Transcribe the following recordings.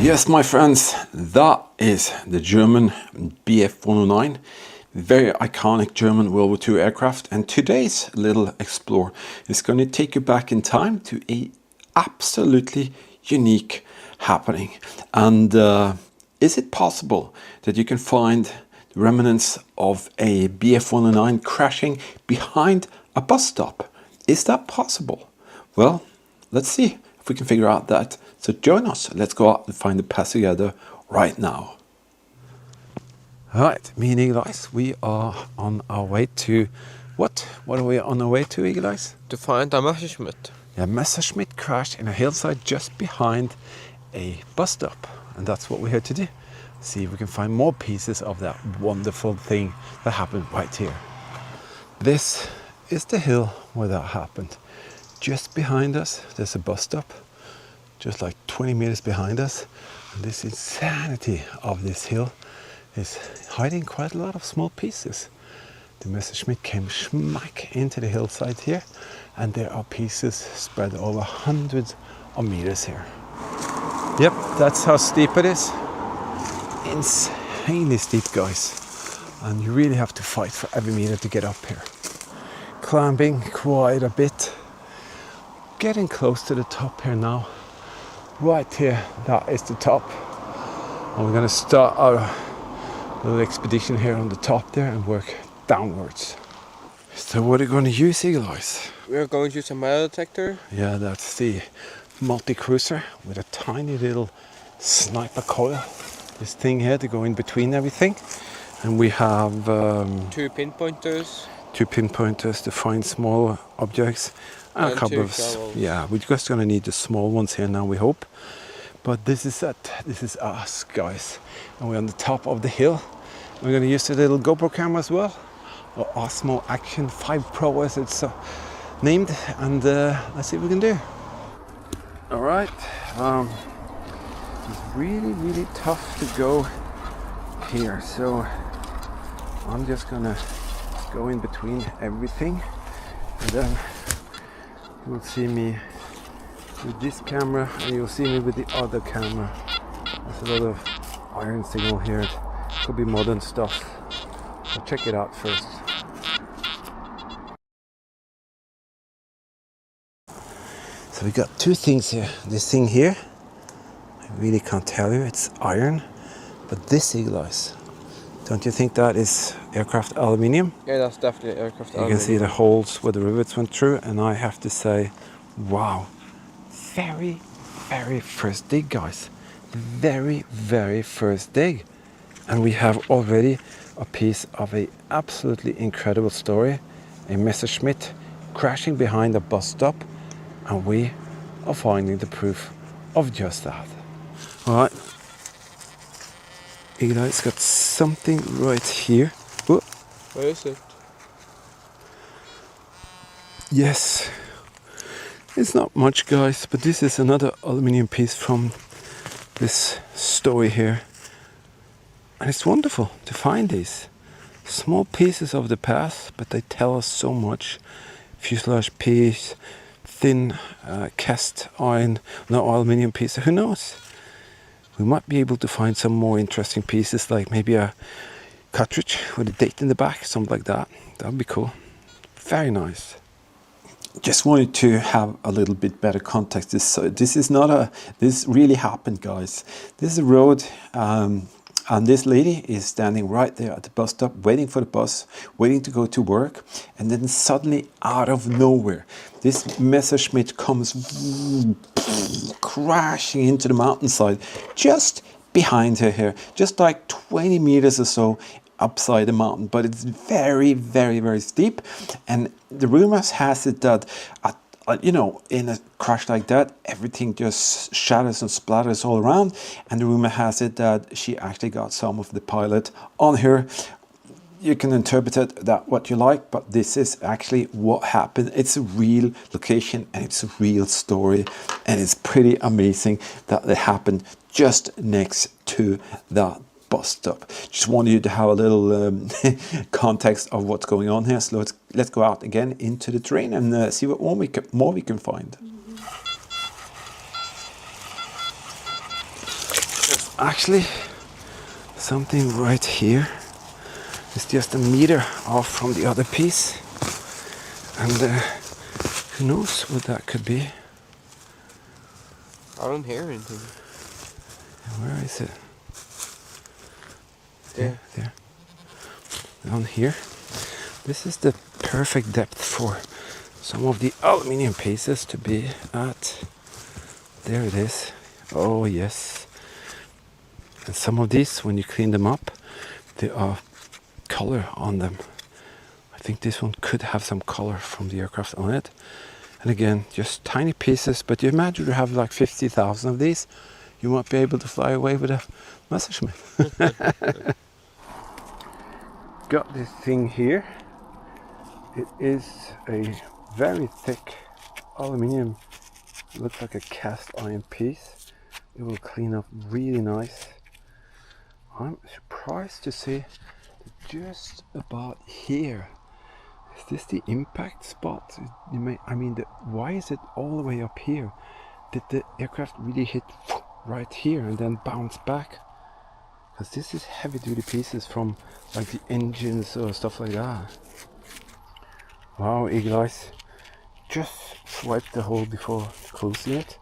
Yes, my friends, that is the German BF 109, very iconic German World War II aircraft. And today's little explore is going to take you back in time to a absolutely unique happening. And is it possible that you can find the remnants of a BF 109 crashing behind a bus stop? Is that possible? Well, let's see if we can figure out that. So join us. Let's go out and find the path together right now. All right, me and Eagle Eyes, we are on our way to what? What are we on our way to, Eagle Eyes? To find a Messerschmitt. Yeah, Messerschmitt crashed in a hillside just behind a bus stop. And that's what we're here to do. See if we can find more pieces of that wonderful thing that happened right here. This is the hill where that happened. Just behind us, there's a bus stop. Just like 20 meters behind us. And this insanity of this hill is hiding quite a lot of small pieces. The Messerschmitt came smack into the hillside here, and there are pieces spread over hundreds of meters here. Yep, that's how steep it is. Insanely steep, guys. And you really have to fight for every meter to get up here. Climbing quite a bit. Getting close to the top here now. Right here, that is the top. And we're going to start our little expedition here on the top there and work downwards. So what are you going to use, Eagle Eyes? We're going to use a metal detector. Yeah, that's the multi-cruiser with a tiny little sniper coil. This thing here to go in between everything. And we have two pinpointers. Two pinpointers to find small objects. And a couple of shovels. Yeah, we're just gonna need the small ones here now, we hope. But this is it. This is us, guys, and we're on the top of the hill. We're gonna use the little GoPro camera as well, or Osmo Action 5 Pro as it's named, and let's see what we can do. All right, it's really tough to go here, so I'm just gonna go in between everything, and then you'll see me with this camera and you'll see me with the other camera. There's a lot of iron signal here. It could be modern stuff. So check it out first. So we got two things here. This thing here, I really can't tell you, it's iron. But this, Eagle Eyes, don't you think that is aircraft aluminium? Yeah, that's definitely aircraft aluminium. You can see the holes where the rivets went through, and I have to say, wow, very first dig, guys. Very first dig. And we have already a piece of a absolutely incredible story, a Messerschmitt crashing behind a bus stop, and we are finding the proof of just that. All right. Eagle Eye's got something right here. Oh. Where is it? Yes, it's not much, guys, but this is another aluminium piece from this story here. And it's wonderful to find these small pieces of the past, but they tell us so much. Fuselage piece, thin cast iron, no aluminium piece, who knows? We might be able to find some more interesting pieces, like maybe a cartridge with a date in the back, something like that. That would be cool. Very nice. Just wanted to have a little bit better context. This really happened, guys. This is a road, and this lady is standing right there at the bus stop, waiting for the bus, waiting to go to work, and then suddenly, out of nowhere, this Messerschmitt comes crashing into the mountainside just behind her here, just like 20 meters or so upside the mountain. But it's very steep, and the rumors has it that you know, in a crash like that, everything just shatters and splatters all around, and the rumor has it that she actually got some of the pilot on her. You can interpret it that what you like, but this is actually what happened. It's a real location and it's a real story, and it's pretty amazing that it happened just next to that bus stop. Just wanted you to have a little context of what's going on here. So let's go out again into the terrain and see what more we can find. actually something right here. It's just a meter off from the other piece. And who knows what that could be? I don't hear anything. Where is it? There. There. Down here. This is the perfect depth for some of the aluminium pieces to be at. There it is. Oh yes. And some of these, when you clean them up, there are color on them. I think this one could have some color from the aircraft on it. And again, just tiny pieces, but you imagine you have like 50,000 of these, you might be able to fly away with a Messerschmitt. Got this thing here. It is a very thick aluminium. It looks like a cast iron piece. It will clean up really nice. I'm surprised to see just about here. Is this the impact spot? Why is it all the way up here? Did the aircraft really hit right here and then bounce back? Because this is heavy duty pieces from like the engines or stuff like that. Wow, Eagle Eyes. Just swipe the hole before closing it.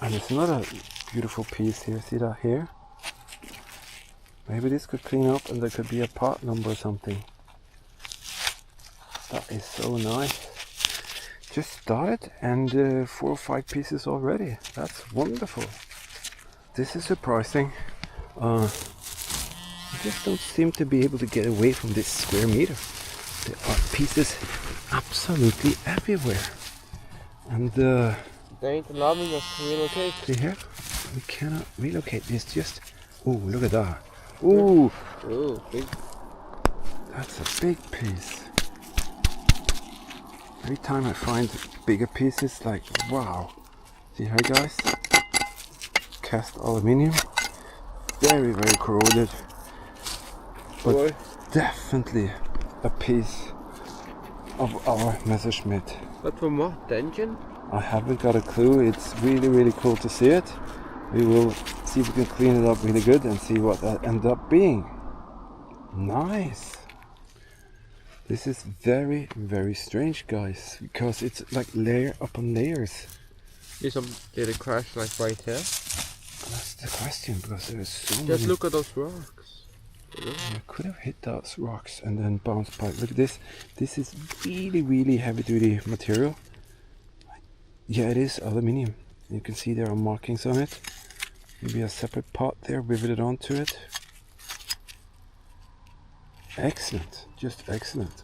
And it's another beautiful piece here. See that here? Maybe this could clean up and there could be a part number or something. That is so nice. Just started and 4 or 5 pieces already. That's wonderful. This is surprising. I just don't seem to be able to get away from this square meter. There are pieces absolutely everywhere. And They ain't allowing us to relocate. see here? We cannot relocate. It's just... Oh, look at that. Ooh, Oh, big. that's a big piece. Every time I find bigger pieces, like, wow. See here, guys? Cast aluminium. Very, very corroded. But Boy. definitely a piece of our Messerschmitt. But from what? Engine? I haven't got a clue. It's really, really cool to see it. We will see if we can clean it up really good and see what that ends up being. Nice. This is very, very strange, guys, because it's like layer upon layers. Did it crash like right here? That's the question, because there is so many. Just look at those rocks. Yeah, could have hit those rocks and then bounced back. Look at this. This is really, really heavy duty material. Yeah, it is aluminium. You can see there are markings on it. Maybe a separate part there riveted onto it. Excellent, just excellent.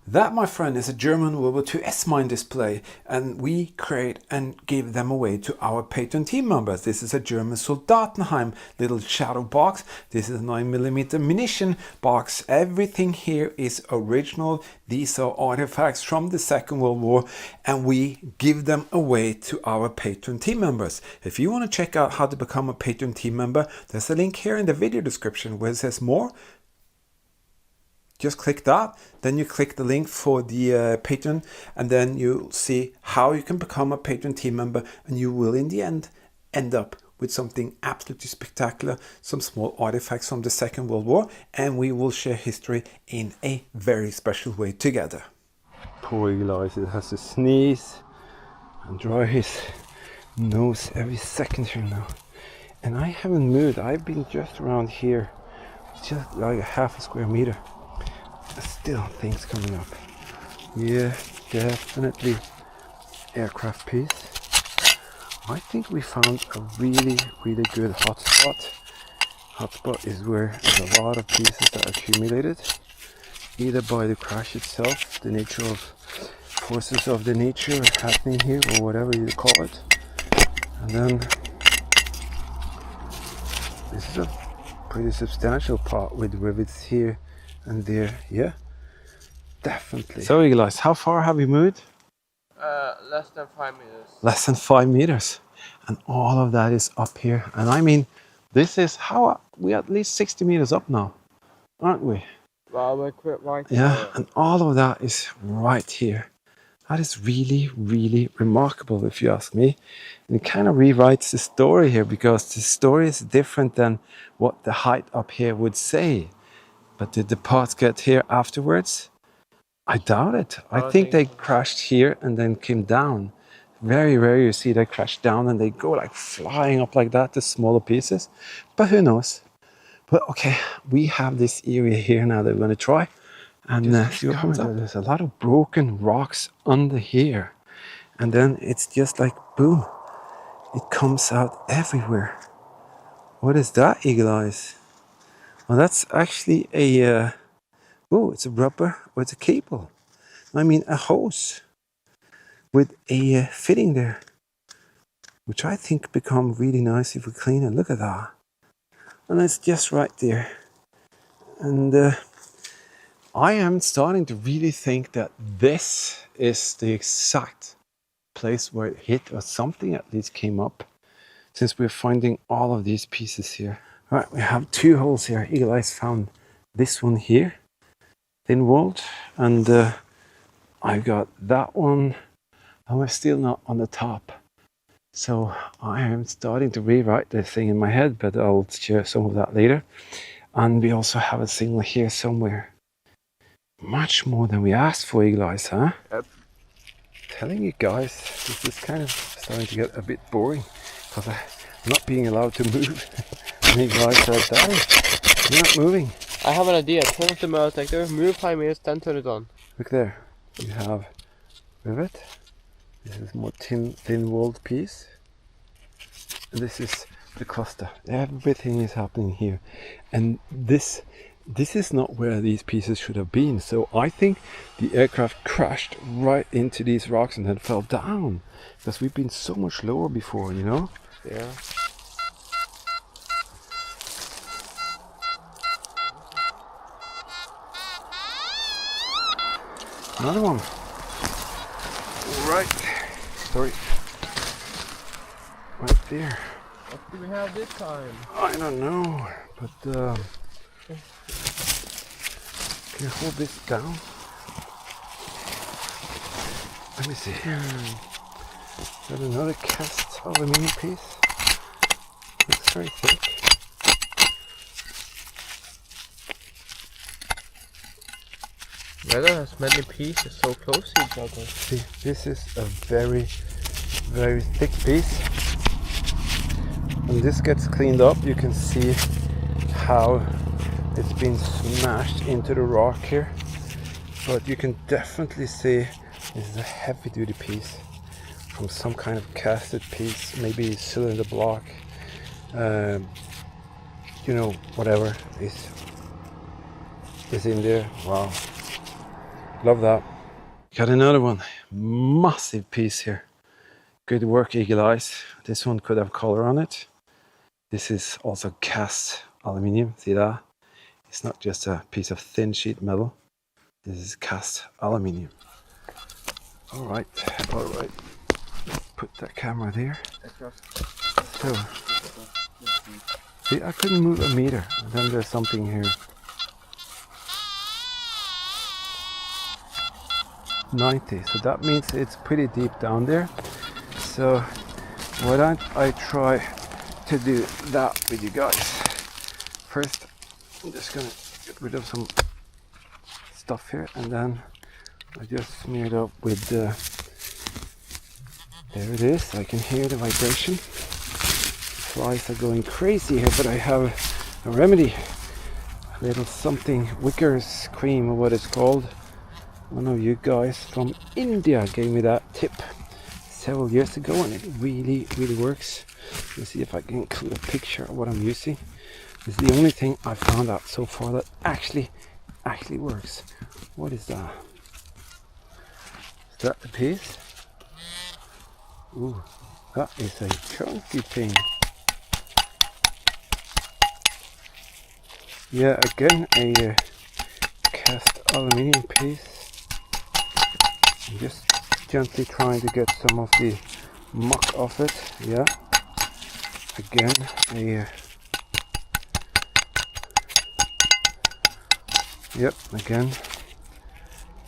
That, my friend, is a German WWII S-Mine display, and we create and give them away to our Patreon team members. This is a German Soldatenheim little shadow box. This is a 9mm munition box. Everything here is original. These are artifacts from the Second World War, and we give them away to our Patreon team members. If you want to check out how to become a Patreon team member, there's a link here in the video description where it says more. Just click that, then you click the link for the Patreon, and then you'll see how you can become a Patreon team member, and you will in the end up with something absolutely spectacular, some small artifacts from the Second World War, and we will share history in a very special way together. Poor Eagle Eyes, it has to sneeze and dry his nose every second here now. And I haven't moved, I've been just around here, just like a half a square meter. Still things coming up. Yeah, definitely aircraft piece. I think we found a really, really good hotspot. Hotspot is where there's a lot of pieces that accumulated, either by the crash itself, the nature of forces of the nature happening here, or whatever you call it. And then this is a pretty substantial part with rivets here and there. Yeah, definitely. So Eagle Eyes, how far have we moved? Less than 5 meters. Less than 5 meters, and all of that is up here. And I mean, this is how we're at least 60 meters up now, aren't we? Well, we're quite right Yeah, there. and all of that is right here. That is really, really remarkable, if you ask me. And it kind of rewrites the story here, because the story is different than what the height up here would say. But did the parts get here afterwards? I doubt it. I think they crashed here and then came down. Very rare you see they crash down and they go like flying up like that, the smaller pieces. But who knows? But okay, we have this area here now that we're going to try. And see what comes up. There's a lot of broken rocks under here. And then it's just like boom. It comes out everywhere. What is that, Eagle Eyes? Well, that's actually a... oh, it's a rubber or it's a cable. I mean a hose with a fitting there. Which I think become really nice if we clean it. Look at that. And it's just right there. And I am starting to really think that this is the exact place where it hit, or something at least came up, since we're finding all of these pieces here. All right, we have two holes here. Eagle Eyes found this one here, thin-walled, and I got that one, and we're still not on the top. So I am starting to rewrite this thing in my head, but I'll share some of that later. And we also have a signal here somewhere. Much more than we asked for, Eagle Eyes, huh? Yep. Telling you guys, this is kind of starting to get a bit boring, because I'm not being allowed to move. And Eagle Eyes said, Daddy, you're not moving. I have an idea. Turn off the metal detector, move 5 meters, then turn it on. Look there. You have rivet. This is more thin-walled piece. And this is the cluster. Everything is happening here. And this is not where these pieces should have been. So I think the aircraft crashed right into these rocks and then fell down. Because we've been so much lower before, you know? Yeah. Another one. Right. Sorry. Right there. What do we have this time? I don't know, but can you hold this down? Let me see. Is that another cast aluminium piece? Looks very thick. Weather has many pieces so close to each other. See, this is a very, very thick piece. When this gets cleaned up, you can see how it's been smashed into the rock here. But you can definitely see this is a heavy duty piece from some kind of casted piece, maybe cylinder block, you know, whatever is in there. Wow, love that. Got another one, massive piece here. Good work, Eagle Eyes. This one could have color on it. This is also cast aluminium, see that? It's not just a piece of thin sheet metal. This is cast aluminium. All right. Put that camera there. So, see, I couldn't move a meter. And then there's something here. 90. So that means it's pretty deep down there. So why don't I try to do that with you guys. First, I'm just gonna get rid of some stuff here, and then I just smear it up with the... There it is. I can hear the vibration. Flies are going crazy here, but I have a remedy. A little something, Wicker's cream, or what it's called. One of you guys from India gave me that tip several years ago, and it really works. Let's see if I can include a picture of what I'm using. It's the only thing I found out so far that actually works. What is that? Is that the piece? Ooh, that is a chunky thing. Yeah, again a cast aluminium piece. I'm just gently trying to get some of the muck off it. Yeah. Again a yep, again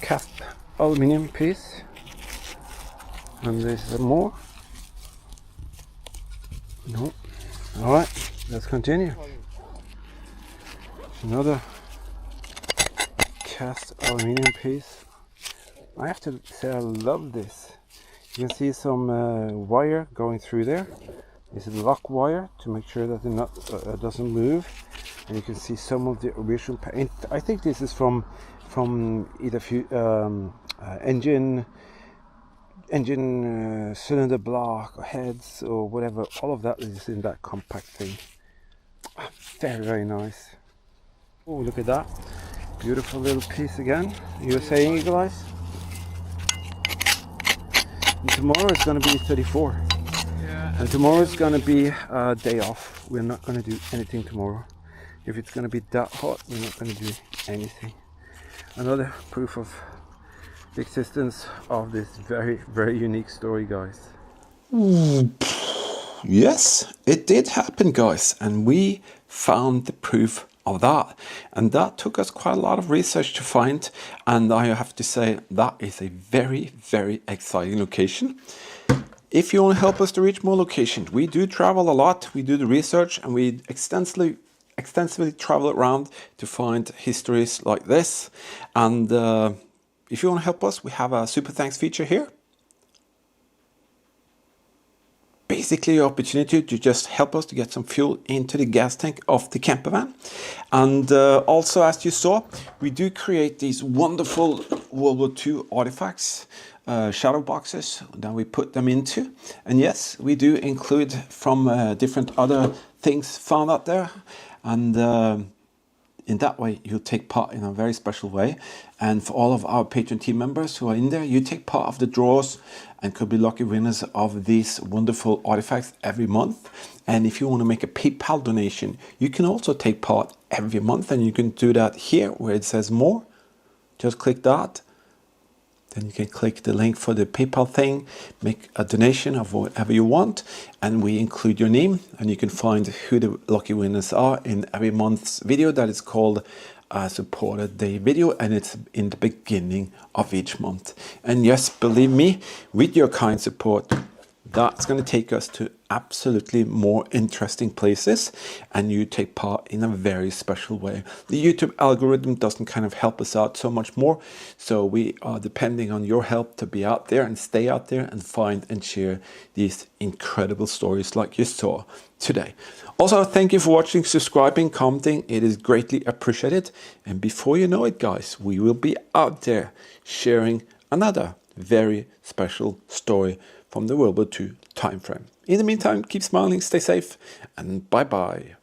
cast aluminium piece. And there's more. No. Alright, let's continue. Another cast aluminium piece. I have to say I love this. You can see some wire going through there. This is lock wire to make sure that the nut doesn't move. And you can see some of the original paint. I think this is from either engine cylinder block or heads or whatever. All of that is in that compact thing. Very, very nice. Oh, look at that. Beautiful little piece again. You were saying, Eagle Eyes? And tomorrow is going to be 34. Yeah. And tomorrow is going to be a day off. We're not going to do anything tomorrow. If it's going to be that hot, we're not going to do anything. Another proof of the existence of this very, very unique story, guys. Yes, it did happen, guys, and we found the proof of that, and that took us quite a lot of research to find, and I have to say that is a very, very exciting location. If you want to help us to reach more locations, we do travel a lot, we do the research, and we extensively travel around to find histories like this. And if you want to help us, we have a super thanks feature here. Basically, the opportunity to just help us to get some fuel into the gas tank of the camper van. And also, as you saw, we do create these wonderful World War II artifacts, shadow boxes that we put them into. And yes, we do include from different other things found out there. And in that way, you'll take part in a very special way. And for all of our Patreon team members who are in there, you take part of the draws and could be lucky winners of these wonderful artifacts every month. And if you want to make a PayPal donation, you can also take part every month. And you can do that here where it says more. Just click that. Then you can click the link for the PayPal thing, make a donation of whatever you want, and we include your name, and you can find who the lucky winners are in every month's video that is called a supported day video, and it's in the beginning of each month. And yes, believe me, with your kind support, that's going to take us to absolutely more interesting places, and you take part in a very special way. The YouTube algorithm doesn't kind of help us out so much more, so we are depending on your help to be out there and stay out there and find and share these incredible stories like you saw today. Also, thank you for watching, subscribing, commenting. It is greatly appreciated. And before you know it, guys, we will be out there sharing another very special story from the World War II time frame. In the meantime, keep smiling, stay safe, and bye-bye.